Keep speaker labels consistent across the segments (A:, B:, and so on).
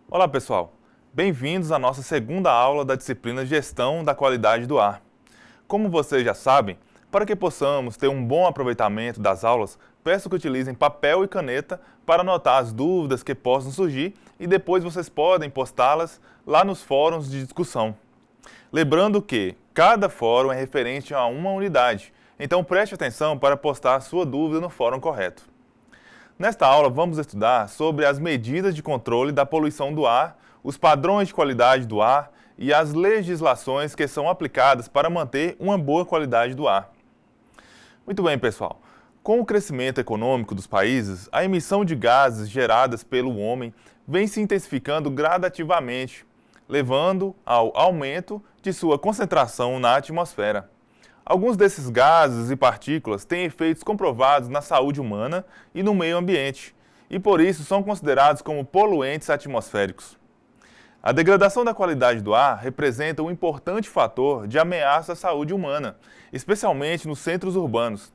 A: Olá pessoal, bem-vindos à nossa segunda aula da disciplina Gestão da Qualidade do Ar. Como vocês já sabem, para que possamos ter um bom aproveitamento das aulas, peço que utilizem papel e caneta para anotar as dúvidas que possam surgir e depois vocês podem postá-las lá nos fóruns de discussão. Lembrando que cada fórum é referente a uma unidade, então preste atenção para postar a sua dúvida no fórum correto. Nesta aula, vamos estudar sobre as medidas de controle da poluição do ar, os padrões de qualidade do ar e as legislações que são aplicadas para manter uma boa qualidade do ar. Muito bem, pessoal. Com o crescimento econômico dos países, a emissão de gases geradas pelo homem vem se intensificando gradativamente, levando ao aumento de sua concentração na atmosfera. Alguns desses gases e partículas têm efeitos comprovados na saúde humana e no meio ambiente, e por isso são considerados como poluentes atmosféricos. A degradação da qualidade do ar representa um importante fator de ameaça à saúde humana, especialmente nos centros urbanos,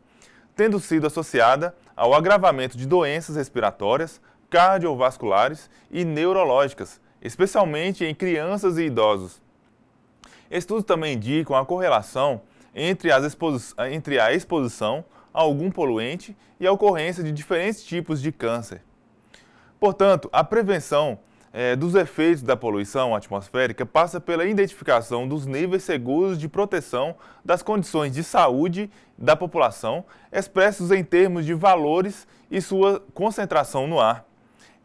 A: tendo sido associada ao agravamento de doenças respiratórias, cardiovasculares e neurológicas, especialmente em crianças e idosos. Estudos também indicam a correlação entre a exposição a algum poluente e a ocorrência de diferentes tipos de câncer. Portanto, a prevenção dos efeitos da poluição atmosférica passa pela identificação dos níveis seguros de proteção das condições de saúde da população, expressos em termos de valores e sua concentração no ar.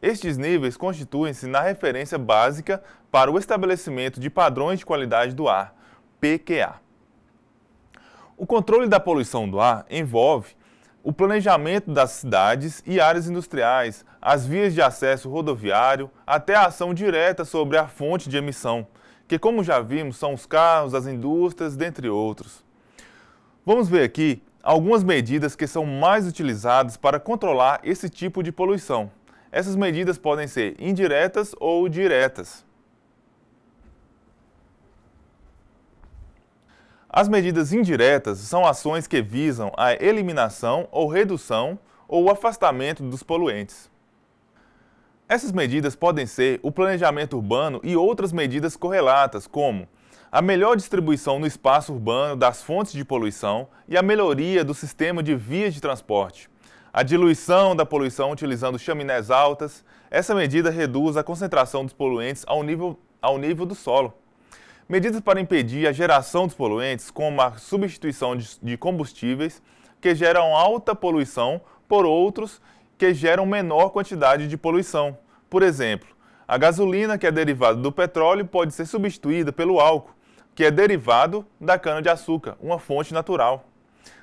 A: Estes níveis constituem-se na referência básica para o estabelecimento de padrões de qualidade do ar, PQA. O controle da poluição do ar envolve o planejamento das cidades e áreas industriais, as vias de acesso rodoviário, até a ação direta sobre a fonte de emissão, que, como já vimos, são os carros, as indústrias, dentre outros. Vamos ver aqui algumas medidas que são mais utilizadas para controlar esse tipo de poluição. Essas medidas podem ser indiretas ou diretas. As medidas indiretas são ações que visam a eliminação ou redução ou o afastamento dos poluentes. Essas medidas podem ser o planejamento urbano e outras medidas correlatas, como a melhor distribuição no espaço urbano das fontes de poluição e a melhoria do sistema de vias de transporte, a diluição da poluição utilizando chaminés altas. Essa medida reduz a concentração dos poluentes ao nível do solo. Medidas para impedir a geração dos poluentes, como a substituição de combustíveis que geram alta poluição por outros que geram menor quantidade de poluição. Por exemplo, a gasolina, que é derivada do petróleo, pode ser substituída pelo álcool, que é derivado da cana-de-açúcar, uma fonte natural.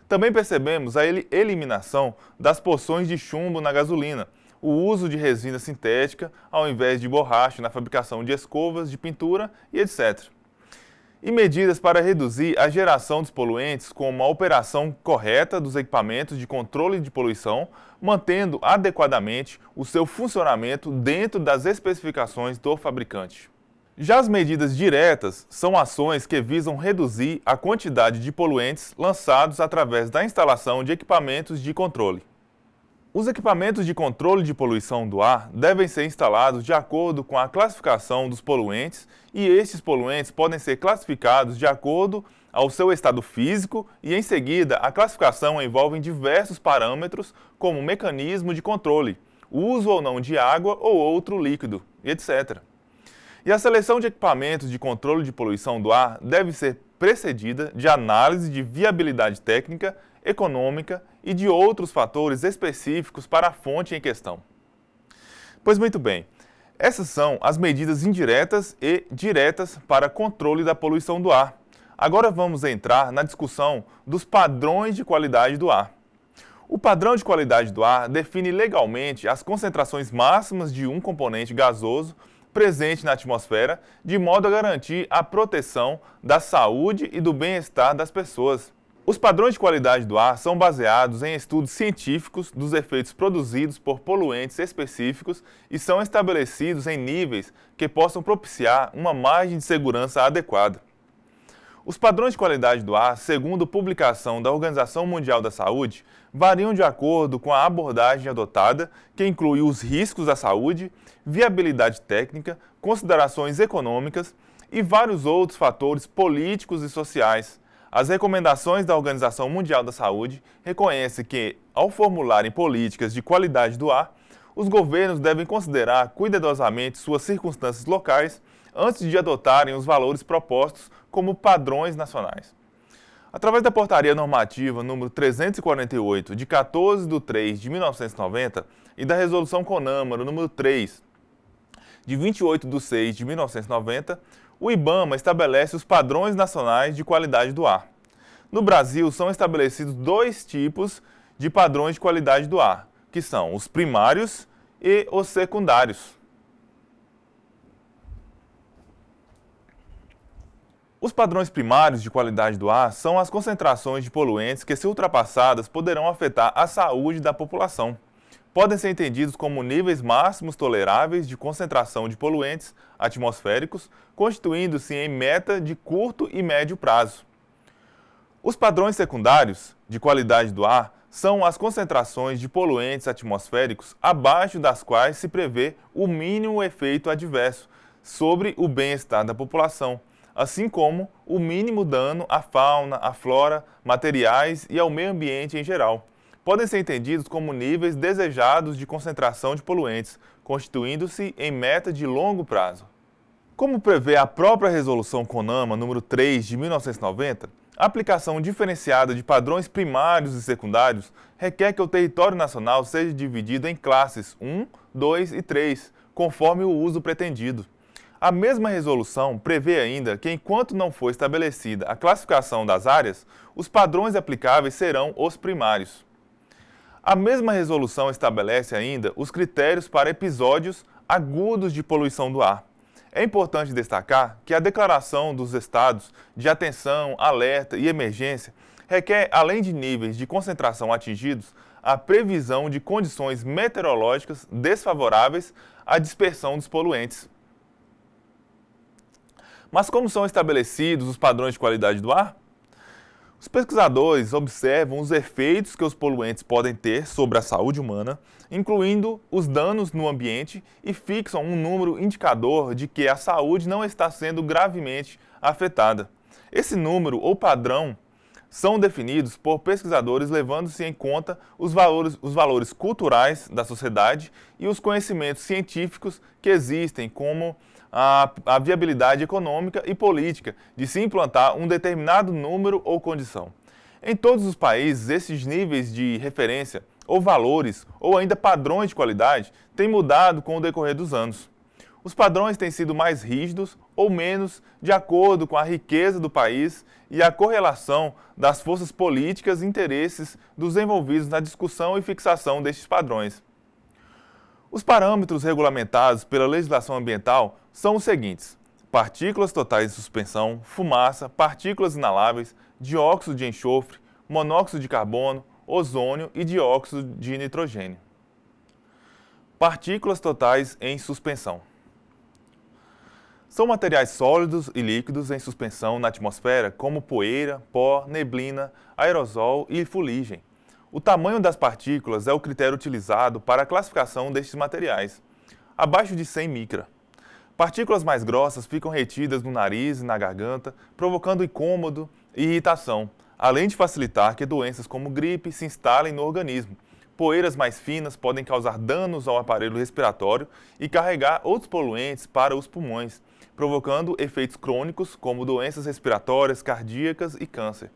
A: Também percebemos a eliminação das porções de chumbo na gasolina, o uso de resina sintética ao invés de borracha na fabricação de escovas, de pintura e etc. E medidas para reduzir a geração dos poluentes, como a operação correta dos equipamentos de controle de poluição, mantendo adequadamente o seu funcionamento dentro das especificações do fabricante. Já as medidas diretas são ações que visam reduzir a quantidade de poluentes lançados através da instalação de equipamentos de controle. Os equipamentos de controle de poluição do ar devem ser instalados de acordo com a classificação dos poluentes e estes poluentes podem ser classificados de acordo ao seu estado físico e, em seguida, a classificação envolve diversos parâmetros como mecanismo de controle, uso ou não de água ou outro líquido, etc. E a seleção de equipamentos de controle de poluição do ar deve ser precedida de análise de viabilidade técnica, econômica e de outros fatores específicos para a fonte em questão. Pois muito bem, essas são as medidas indiretas e diretas para controle da poluição do ar. Agora vamos entrar na discussão dos padrões de qualidade do ar. O padrão de qualidade do ar define legalmente as concentrações máximas de um componente gasoso presente na atmosfera, de modo a garantir a proteção da saúde e do bem-estar das pessoas. Os padrões de qualidade do ar são baseados em estudos científicos dos efeitos produzidos por poluentes específicos e são estabelecidos em níveis que possam propiciar uma margem de segurança adequada. Os padrões de qualidade do ar, segundo publicação da Organização Mundial da Saúde, variam de acordo com a abordagem adotada, que inclui os riscos à saúde, viabilidade técnica, considerações econômicas e vários outros fatores políticos e sociais. As recomendações da Organização Mundial da Saúde reconhecem que, ao formularem políticas de qualidade do ar, os governos devem considerar cuidadosamente suas circunstâncias locais antes de adotarem os valores propostos como padrões nacionais. Através da Portaria Normativa número 348, de 14 de 3 de 1990, e da Resolução CONAMA número 3, de 28 de 6 de 1990, o IBAMA estabelece os padrões nacionais de qualidade do ar. No Brasil, são estabelecidos dois tipos de padrões de qualidade do ar, que são os primários e os secundários. Os padrões primários de qualidade do ar são as concentrações de poluentes que, se ultrapassadas, poderão afetar a saúde da população. Podem ser entendidos como níveis máximos toleráveis de concentração de poluentes atmosféricos, constituindo-se em meta de curto e médio prazo. Os padrões secundários de qualidade do ar são as concentrações de poluentes atmosféricos abaixo das quais se prevê o mínimo efeito adverso sobre o bem-estar da população, assim como o mínimo dano à fauna, à flora, materiais e ao meio ambiente em geral. Podem ser entendidos como níveis desejados de concentração de poluentes, constituindo-se em meta de longo prazo. Como prevê a própria Resolução CONAMA número 3 de 1990, a aplicação diferenciada de padrões primários e secundários requer que o território nacional seja dividido em classes 1, 2 e 3, conforme o uso pretendido. A mesma resolução prevê ainda que, enquanto não for estabelecida a classificação das áreas, os padrões aplicáveis serão os primários. A mesma resolução estabelece ainda os critérios para episódios agudos de poluição do ar. É importante destacar que a declaração dos estados de atenção, alerta e emergência requer, além de níveis de concentração atingidos, a previsão de condições meteorológicas desfavoráveis à dispersão dos poluentes. Mas como são estabelecidos os padrões de qualidade do ar? Os pesquisadores observam os efeitos que os poluentes podem ter sobre a saúde humana, incluindo os danos no ambiente, e fixam um número indicador de que a saúde não está sendo gravemente afetada. Esse número ou padrão são definidos por pesquisadores levando-se em conta os valores culturais da sociedade e os conhecimentos científicos que existem, como a viabilidade econômica e política de se implantar um determinado número ou condição. Em todos os países, esses níveis de referência, ou valores, ou ainda padrões de qualidade, têm mudado com o decorrer dos anos. Os padrões têm sido mais rígidos ou menos de acordo com a riqueza do país e a correlação das forças políticas e interesses dos envolvidos na discussão e fixação destes padrões. Os parâmetros regulamentados pela legislação ambiental são os seguintes: partículas totais em suspensão, fumaça, partículas inaláveis, dióxido de enxofre, monóxido de carbono, ozônio e dióxido de nitrogênio. Partículas totais em suspensão. São materiais sólidos e líquidos em suspensão na atmosfera, como poeira, pó, neblina, aerosol e fuligem. O tamanho das partículas é o critério utilizado para a classificação destes materiais, abaixo de 100 micra. Partículas mais grossas ficam retidas no nariz e na garganta, provocando incômodo e irritação, além de facilitar que doenças como gripe se instalem no organismo. Poeiras mais finas podem causar danos ao aparelho respiratório e carregar outros poluentes para os pulmões, provocando efeitos crônicos como doenças respiratórias, cardíacas e câncer.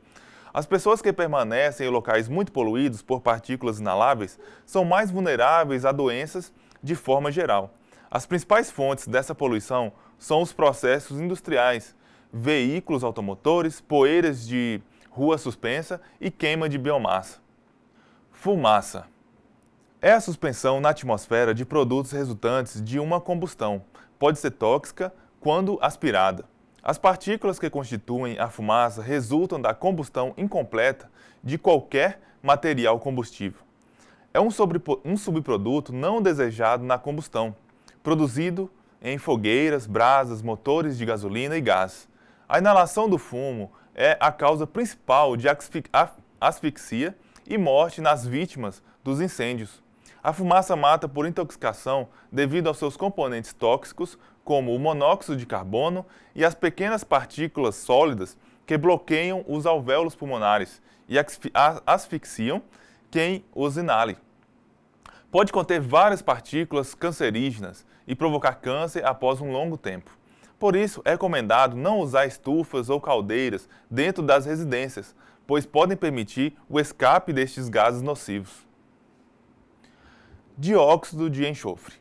A: As pessoas que permanecem em locais muito poluídos por partículas inaláveis são mais vulneráveis a doenças de forma geral. As principais fontes dessa poluição são os processos industriais, veículos automotores, poeiras de rua suspensa e queima de biomassa. Fumaça. É a suspensão na atmosfera de produtos resultantes de uma combustão. Pode ser tóxica quando aspirada. As partículas que constituem a fumaça resultam da combustão incompleta de qualquer material combustível. É um subproduto não desejado na combustão, produzido em fogueiras, brasas, motores de gasolina e gás. A inalação do fumo é a causa principal de asfixia e morte nas vítimas dos incêndios. A fumaça mata por intoxicação devido aos seus componentes tóxicos, como o monóxido de carbono e as pequenas partículas sólidas que bloqueiam os alvéolos pulmonares e asfixiam quem os inale. Pode conter várias partículas cancerígenas e provocar câncer após um longo tempo. Por isso, é recomendado não usar estufas ou caldeiras dentro das residências, pois podem permitir o escape destes gases nocivos. Dióxido de enxofre.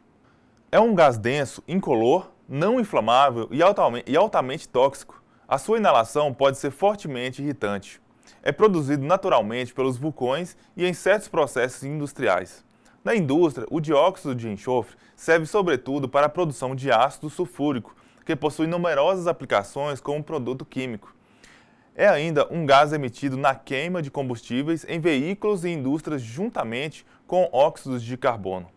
A: É um gás denso, incolor, não inflamável e altamente tóxico. A sua inalação pode ser fortemente irritante. É produzido naturalmente pelos vulcões e em certos processos industriais. Na indústria, o dióxido de enxofre serve sobretudo para a produção de ácido sulfúrico, que possui numerosas aplicações como produto químico. É ainda um gás emitido na queima de combustíveis em veículos e indústrias juntamente com óxidos de carbono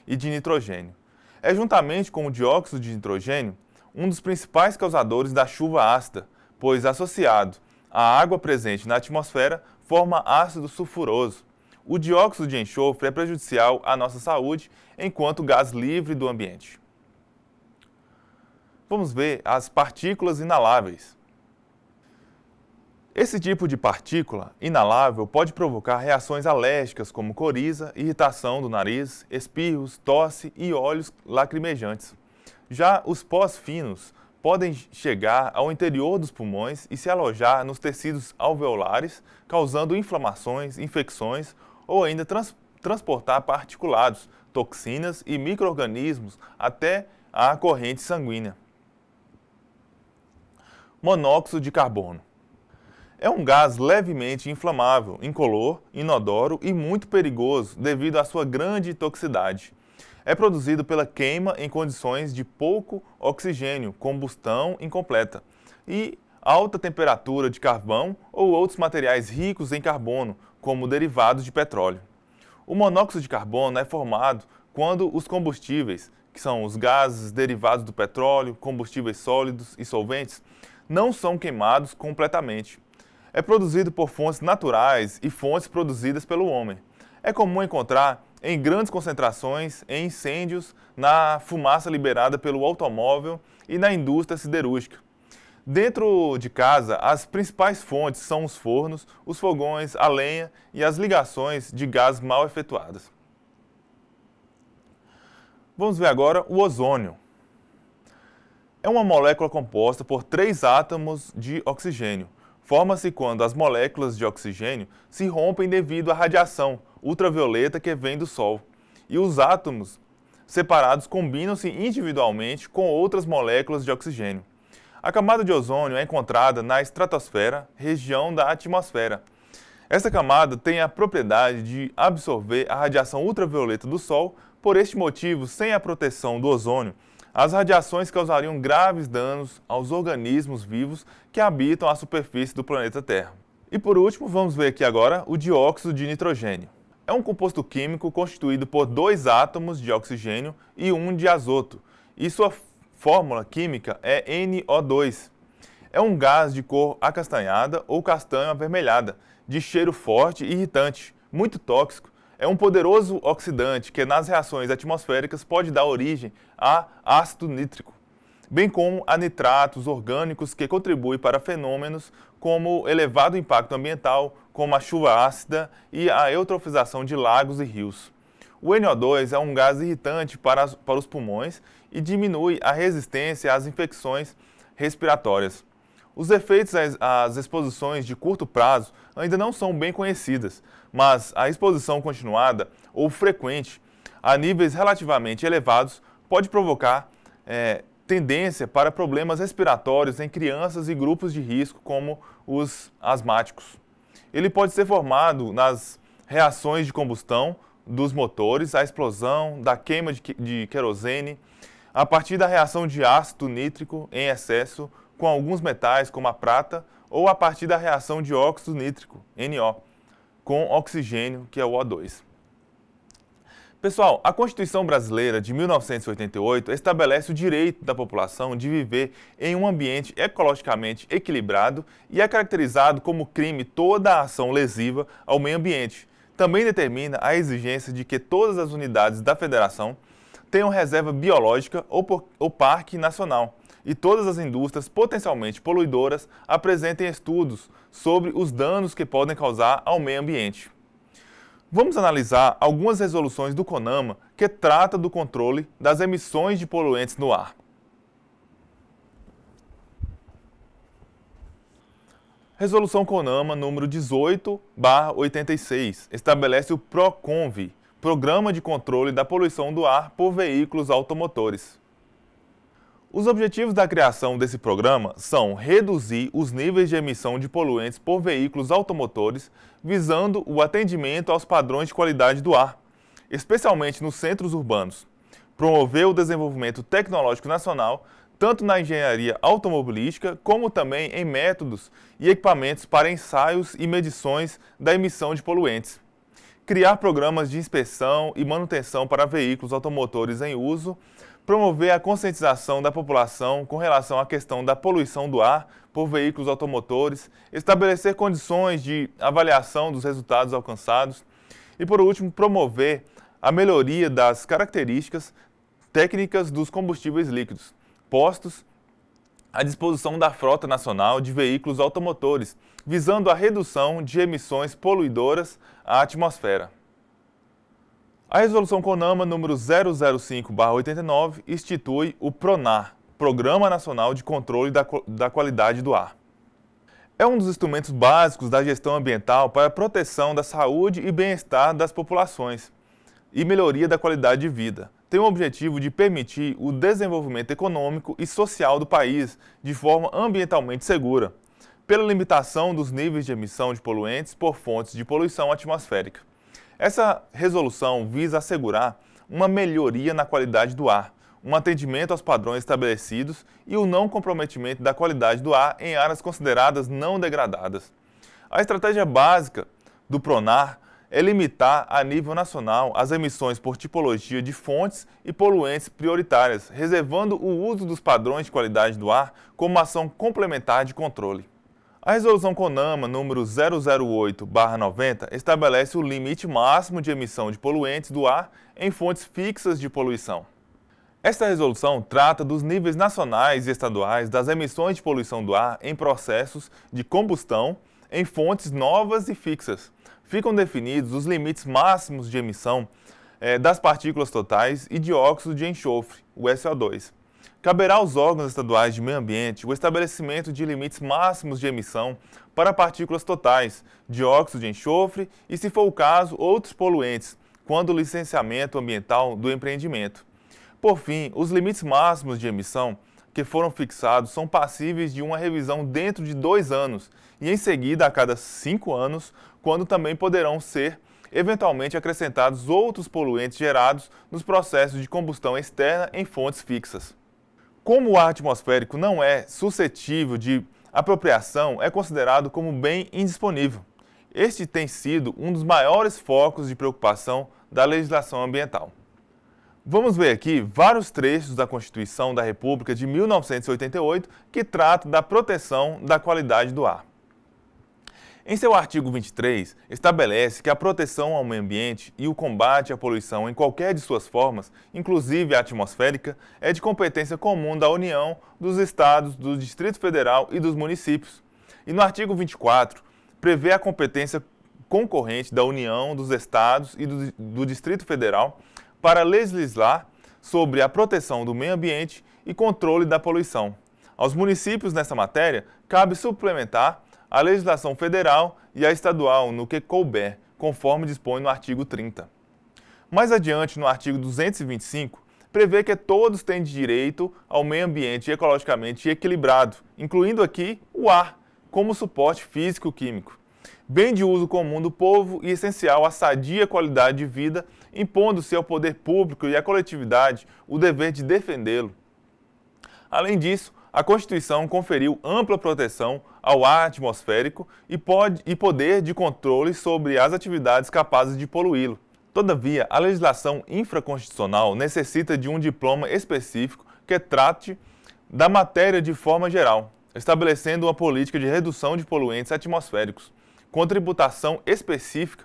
A: e de nitrogênio. É juntamente com o dióxido de nitrogênio um dos principais causadores da chuva ácida, pois associado à água presente na atmosfera forma ácido sulfuroso. O dióxido de enxofre é prejudicial à nossa saúde enquanto gás livre do ambiente. Vamos ver as partículas inaláveis. Esse tipo de partícula inalável pode provocar reações alérgicas como coriza, irritação do nariz, espirros, tosse e olhos lacrimejantes. Já os pós finos podem chegar ao interior dos pulmões e se alojar nos tecidos alveolares, causando inflamações, infecções ou ainda transportar particulados, toxinas e micro-organismos até a corrente sanguínea. Monóxido de carbono. É um gás levemente inflamável, incolor, inodoro e muito perigoso devido à sua grande toxicidade. É produzido pela queima em condições de pouco oxigênio, combustão incompleta, e alta temperatura de carvão ou outros materiais ricos em carbono, como derivados de petróleo. O monóxido de carbono é formado quando os combustíveis, que são os gases derivados do petróleo, combustíveis sólidos e solventes, não são queimados completamente. É produzido por fontes naturais e fontes produzidas pelo homem. É comum encontrar em grandes concentrações em incêndios, na fumaça liberada pelo automóvel e na indústria siderúrgica. Dentro de casa, as principais fontes são os fornos, os fogões, a lenha e as ligações de gás mal efetuadas. Vamos ver agora o ozônio. É uma molécula composta por 3 átomos de oxigênio. Forma-se quando as moléculas de oxigênio se rompem devido à radiação ultravioleta que vem do Sol. E os átomos separados combinam-se individualmente com outras moléculas de oxigênio. A camada de ozônio é encontrada na estratosfera, região da atmosfera. Essa camada tem a propriedade de absorver a radiação ultravioleta do Sol. Por este motivo, sem a proteção do ozônio, as radiações causariam graves danos aos organismos vivos que habitam a superfície do planeta Terra. E por último, vamos ver aqui agora o dióxido de nitrogênio. É um composto químico constituído por 2 átomos de oxigênio e 1 de azoto, e sua fórmula química é NO2. É um gás de cor acastanhada ou castanho avermelhada, de cheiro forte e irritante, muito tóxico. É um poderoso oxidante que nas reações atmosféricas pode dar origem a ácido nítrico, bem como a nitratos orgânicos que contribuem para fenômenos como elevado impacto ambiental, como a chuva ácida e a eutrofização de lagos e rios. O NO2 é um gás irritante para os pulmões e diminui a resistência às infecções respiratórias. Os efeitos às exposições de curto prazo ainda não são bem conhecidas, mas a exposição continuada ou frequente a níveis relativamente elevados pode provocar tendência para problemas respiratórios em crianças e grupos de risco, como os asmáticos. Ele pode ser formado nas reações de combustão dos motores, a explosão, da queima de querosene, a partir da reação de ácido nítrico em excesso com alguns metais, como a prata, ou a partir da reação de óxido nítrico, NO, com oxigênio, que é o O2. Pessoal, a Constituição Brasileira de 1988 estabelece o direito da população de viver em um ambiente ecologicamente equilibrado e é caracterizado como crime toda a ação lesiva ao meio ambiente. Também determina a exigência de que todas as unidades da Federação tenham reserva biológica ou parque nacional e todas as indústrias potencialmente poluidoras apresentem estudos sobre os danos que podem causar ao meio ambiente. Vamos analisar algumas resoluções do CONAMA que trata do controle das emissões de poluentes no ar. Resolução CONAMA número 18/86 estabelece o PROCONVE, Programa de Controle da Poluição do Ar por Veículos Automotores. Os objetivos da criação desse programa são reduzir os níveis de emissão de poluentes por veículos automotores, visando o atendimento aos padrões de qualidade do ar, especialmente nos centros urbanos, promover o desenvolvimento tecnológico nacional, tanto na engenharia automobilística, como também em métodos e equipamentos para ensaios e medições da emissão de poluentes, criar programas de inspeção e manutenção para veículos automotores em uso, promover a conscientização da população com relação à questão da poluição do ar por veículos automotores, estabelecer condições de avaliação dos resultados alcançados e, por último, promover a melhoria das características técnicas dos combustíveis líquidos, postos à disposição da frota nacional de veículos automotores, visando a redução de emissões poluidoras à atmosfera. A Resolução CONAMA número 005/89 institui o PRONAR, Programa Nacional de Controle da Qualidade do Ar. É um dos instrumentos básicos da gestão ambiental para a proteção da saúde e bem-estar das populações e melhoria da qualidade de vida. Tem o objetivo de permitir o desenvolvimento econômico e social do país de forma ambientalmente segura, pela limitação dos níveis de emissão de poluentes por fontes de poluição atmosférica. Essa resolução visa assegurar uma melhoria na qualidade do ar, um atendimento aos padrões estabelecidos e o não comprometimento da qualidade do ar em áreas consideradas não degradadas. A estratégia básica do PRONAR é limitar a nível nacional as emissões por tipologia de fontes e poluentes prioritárias, reservando o uso dos padrões de qualidade do ar como ação complementar de controle. A Resolução CONAMA número 008/90 estabelece o limite máximo de emissão de poluentes do ar em fontes fixas de poluição. Esta resolução trata dos níveis nacionais e estaduais das emissões de poluição do ar em processos de combustão em fontes novas e fixas. Ficam definidos os limites máximos de emissão das partículas totais e dióxido de enxofre, o SO2. Caberá aos órgãos estaduais de meio ambiente o estabelecimento de limites máximos de emissão para partículas totais, dióxido de enxofre e, se for o caso, outros poluentes, quando o licenciamento ambiental do empreendimento. Por fim, os limites máximos de emissão que foram fixados são passíveis de uma revisão dentro de 2 anos e, em seguida, a cada 5 anos, quando também poderão ser eventualmente acrescentados outros poluentes gerados nos processos de combustão externa em fontes fixas. Como o ar atmosférico não é suscetível de apropriação, é considerado como bem indisponível. Este tem sido um dos maiores focos de preocupação da legislação ambiental. Vamos ver aqui vários trechos da Constituição da República de 1988 que tratam da proteção da qualidade do ar. Em seu artigo 23, estabelece que a proteção ao meio ambiente e o combate à poluição em qualquer de suas formas, inclusive a atmosférica, é de competência comum da União, dos Estados, do Distrito Federal e dos municípios. E no artigo 24, prevê a competência concorrente da União, dos Estados e do Distrito Federal para legislar sobre a proteção do meio ambiente e controle da poluição. Aos municípios nessa matéria, cabe suplementar a legislação federal e a estadual no que couber, conforme dispõe no artigo 30. Mais adiante, no artigo 225, prevê que todos têm direito ao meio ambiente ecologicamente equilibrado, incluindo aqui o ar, como suporte físico-químico, bem de uso comum do povo e essencial à sadia qualidade de vida, impondo-se ao poder público e à coletividade o dever de defendê-lo. Além disso, a Constituição conferiu ampla proteção ao ar atmosférico e poder de controle sobre as atividades capazes de poluí-lo. Todavia, a legislação infraconstitucional necessita de um diploma específico que trate da matéria de forma geral, estabelecendo uma política de redução de poluentes atmosféricos, com tributação específica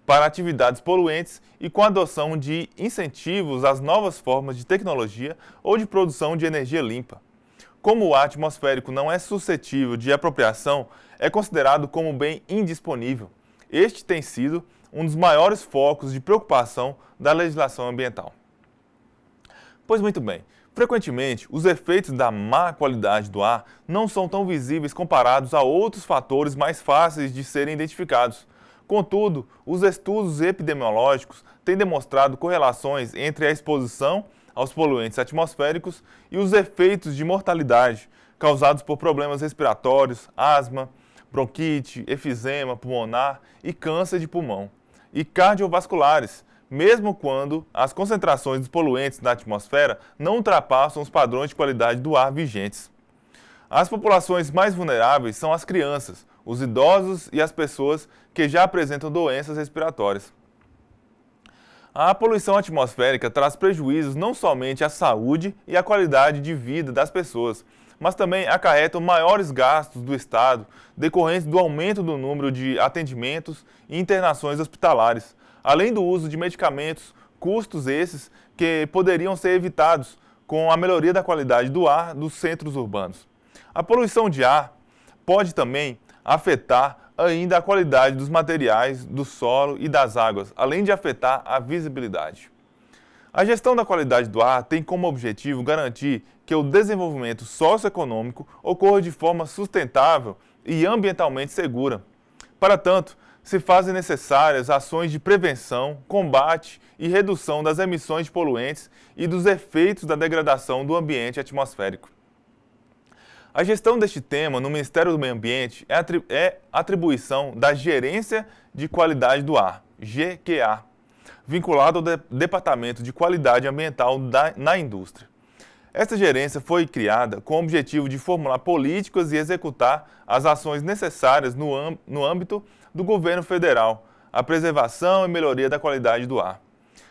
A: para atividades poluentes e com a adoção de incentivos às novas formas de tecnologia ou de produção de energia limpa. Como o ar atmosférico não é suscetível de apropriação, é considerado como bem indisponível. Este tem sido um dos maiores focos de preocupação da legislação ambiental. Pois muito bem, frequentemente os efeitos da má qualidade do ar não são tão visíveis comparados a outros fatores mais fáceis de serem identificados. Contudo, os estudos epidemiológicos têm demonstrado correlações entre a exposição aos poluentes atmosféricos e os efeitos de mortalidade causados por problemas respiratórios, asma, bronquite, efizema pulmonar e câncer de pulmão, e cardiovasculares, mesmo quando as concentrações dos poluentes na atmosfera não ultrapassam os padrões de qualidade do ar vigentes. As populações mais vulneráveis são as crianças, os idosos e as pessoas que já apresentam doenças respiratórias. A poluição atmosférica traz prejuízos não somente à saúde e à qualidade de vida das pessoas, mas também acarretam maiores gastos do Estado decorrentes do aumento do número de atendimentos e internações hospitalares, além do uso de medicamentos, custos esses que poderiam ser evitados com a melhoria da qualidade do ar dos centros urbanos. A poluição de ar pode também afetar ainda a qualidade dos materiais, do solo e das águas, além de afetar a visibilidade. A gestão da qualidade do ar tem como objetivo garantir que o desenvolvimento socioeconômico ocorra de forma sustentável e ambientalmente segura. Para tanto, se fazem necessárias ações de prevenção, combate e redução das emissões de poluentes e dos efeitos da degradação do atmosférico. A gestão deste tema no Ministério do Meio Ambiente é atribuição da Gerência de Qualidade do Ar, GQA, vinculado ao Departamento de Qualidade Ambiental na Indústria. Esta gerência foi criada com o objetivo de formular políticas e executar as ações necessárias no âmbito do governo federal, a preservação e melhoria da qualidade do ar.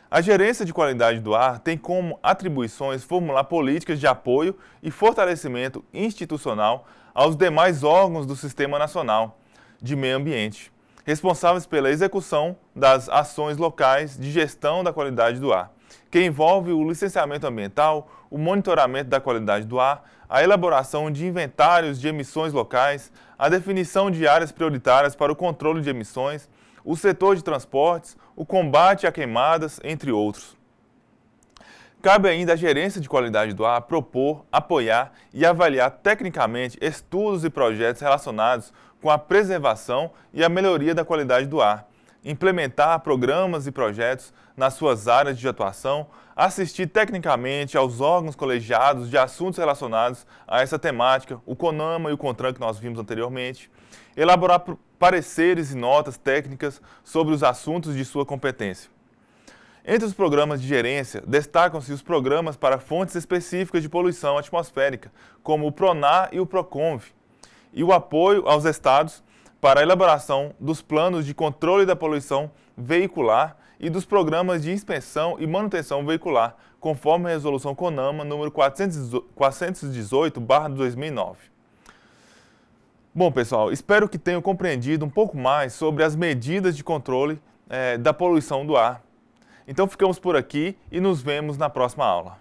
A: A Gerência de Qualidade do Ar tem como atribuições formular políticas de apoio e fortalecimento institucional aos demais órgãos do Sistema Nacional de Meio Ambiente, responsáveis pela execução das ações locais de gestão da qualidade do ar, que envolve o licenciamento ambiental, o monitoramento da qualidade do ar, a elaboração de inventários de emissões locais, a definição de áreas prioritárias para o controle de emissões, o setor de transportes, o combate a queimadas, entre outros. Cabe ainda à Gerência de Qualidade do Ar propor, apoiar e avaliar tecnicamente estudos e projetos relacionados com a preservação e a melhoria da qualidade do ar, implementar programas e projetos nas suas áreas de atuação, assistir tecnicamente aos órgãos colegiados de assuntos relacionados a essa temática, o CONAMA e o CONTRAN que nós vimos anteriormente, elaborar pareceres e notas técnicas sobre os assuntos de sua competência. Entre os programas de gerência, destacam-se os programas para fontes específicas de poluição atmosférica, como o PRONAR e o PROCONV, e o apoio aos estados para a elaboração dos planos de controle da poluição veicular e dos programas de inspeção e manutenção veicular, conforme a Resolução CONAMA número 418/2009. Bom, pessoal, espero que tenham compreendido um pouco mais sobre as medidas de controle da poluição do ar. Então ficamos por aqui e nos vemos na próxima aula.